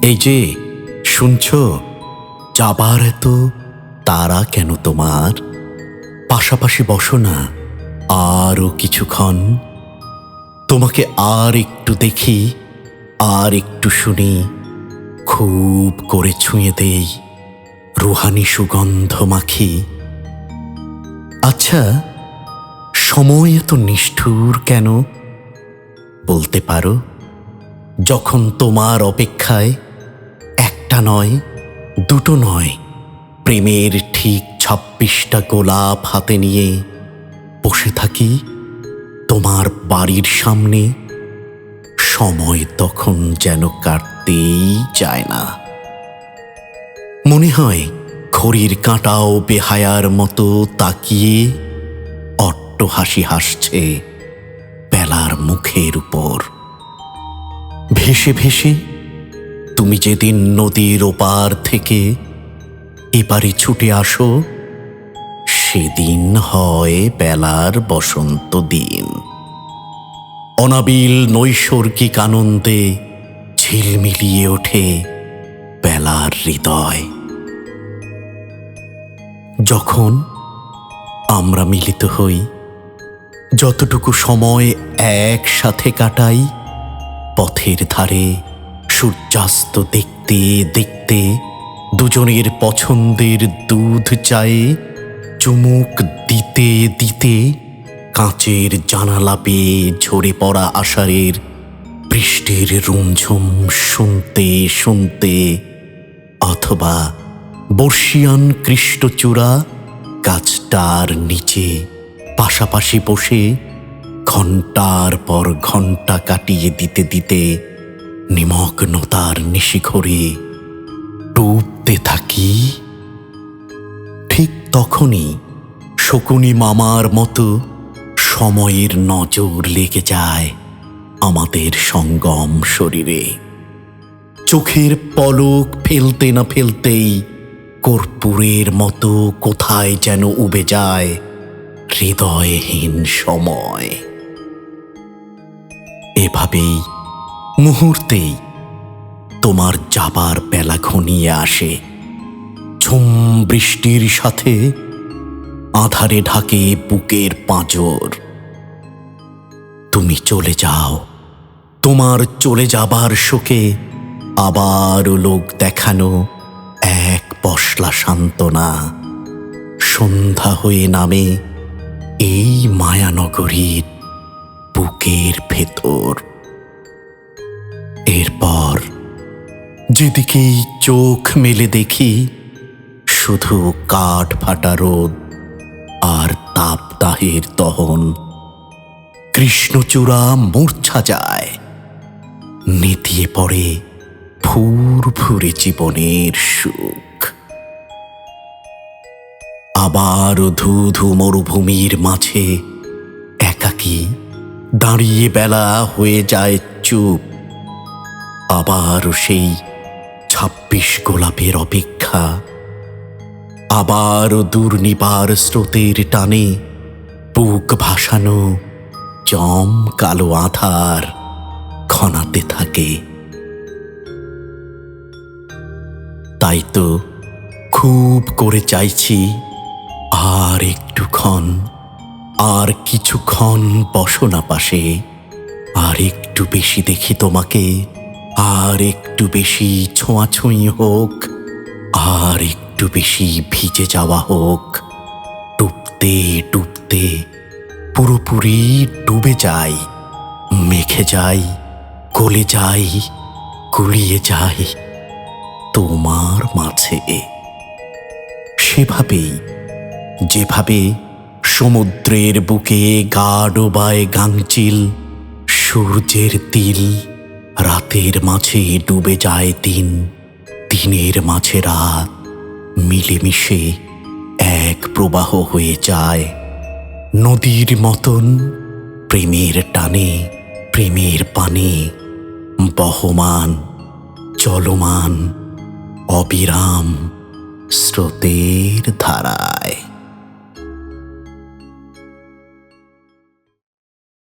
এই যে শুনছ, যাবার এত তারা কেন তোমার? পাশাপাশি বসো না আরও কিছুক্ষণ। তোমাকে আর একটু দেখি, আর একটু শুনি, খুব করে ছুঁয়ে দেই, রুহানি সুগন্ধ মাখি। আচ্ছা, সময় এত নিষ্ঠুর কেন বলতে পারো? যখন তোমার অপেক্ষায় একটা নয়, দুটো নয়, প্রেমের ঠিক 26টা গোলাপ হাতে নিয়ে বসে থাকি তোমার বাড়ির সামনে, সময় তখন যেন কাটতেই চায় না। মনে হয় ঘড়ির কাঁটাও বেহায়ার মতো তাকিয়ে অট্টহাসি হাসছে বেলার মুখের উপর। ভেসে ভেসে তুমি যেদিন নদীর ওপার থেকে এপারে ছুটে আসো, সেদিন হয় বেলার বসন্ত দিন। অনাবিল নৈসর্গিক আনন্দে ঝিলমিলিয়ে ওঠে বেলার হৃদয়। যখন আমরা মিলিত হই, যতটুকু সময় একসাথে কাটাই, পথের ধারে সূর্যাস্ত দেখতে দেখতে, দুজনের পছন্দের দুধ চায়ে চুমুক দিতে দিতে, কাঁচের জানালা পেয়ে ঝরে পড়া আষাঢ়ের বৃষ্টির রুমঝুম শুনতে শুনতে, অথবা বর্ষিয়ান কৃষ্ণচূড়া গাছটার নিচে পাশাপাশি বসে ঘণ্টার পর ঘণ্টা কাটিয়ে দিতে দিতে নিমগ্নতার নিশিখরে ডুবতে থাকি। ঠিক তখনই শকুনি মামার মতো সময়ের নজর লেগে যায় আমাদের সঙ্গম শরীরে। চোখের পলক ফেলতে না ফেলতেই কর্পূরের মতো কোথায় যেন উবে যায় হৃদয়হীন সময়। এভাবেই মুহূর্তেই তোমার যাবার বেলা ঘনিয়ে আসে। ঝুম বৃষ্টির সাথে আঁধারে ঢাকে বুকের পাঁজর। তুমি চলে যাও, তোমার চলে যাবার শোকে আবারও লোক দেখানো এক পশলা সান্ত্বনা সন্ধ্যা হয়ে নামে এই মায়ানগরীর বুকের ভেতর। এরপর যেদিকেই চোখ মেলে দেখি, শুধু কাঠ ফাটা রোদ আর তাপদাহের দহন। কৃষ্ণচূড়া মূর্ছা যায়, নেতিয়ে পড়ে ফুরফুরে জীবনের সুখ। আবার ধুধু মরুভূমির মাঝে একাকী দাঁড়িয়ে বেলা হয়ে যায় চুপ। আবারও সেই 26 গোলাপের অপেক্ষা। আবারও দুর্নিবার স্রোতের টানে বুক ভাসানো জম কালো আধার খনাতে থাকে। তাই তো খুব করে চাইছি, আর একটুক্ষণ, আর কিছুক্ষণ বসো না পাশে, আর একটু বেশি দেখি তোমাকে, আর একটু বেশি ছোঁয়াছুঁই হোক, আর একটু বেশি ভিজে যাওয়া হোক। ডুবতে ডুবতে পুরোপুরি ডুবে যাই, মেখে যাই, গলে যাই, গুলিয়ে যাই তোমার মাঝে। সেভাবেই যেভাবে সমুদ্রের বুকে গা ডোবায় গাংচিল, সূর্যের তিল, রাতের মাঝে ডুবে যায় দিন, দিনের মাঝে রাত, মিলেমিশে এক প্রবাহ হয়ে যায় নদীর মতন, প্রেমের টানে, প্রেমের পানে, বহমান, চলমান, অবিরাম স্রোতের ধারায়।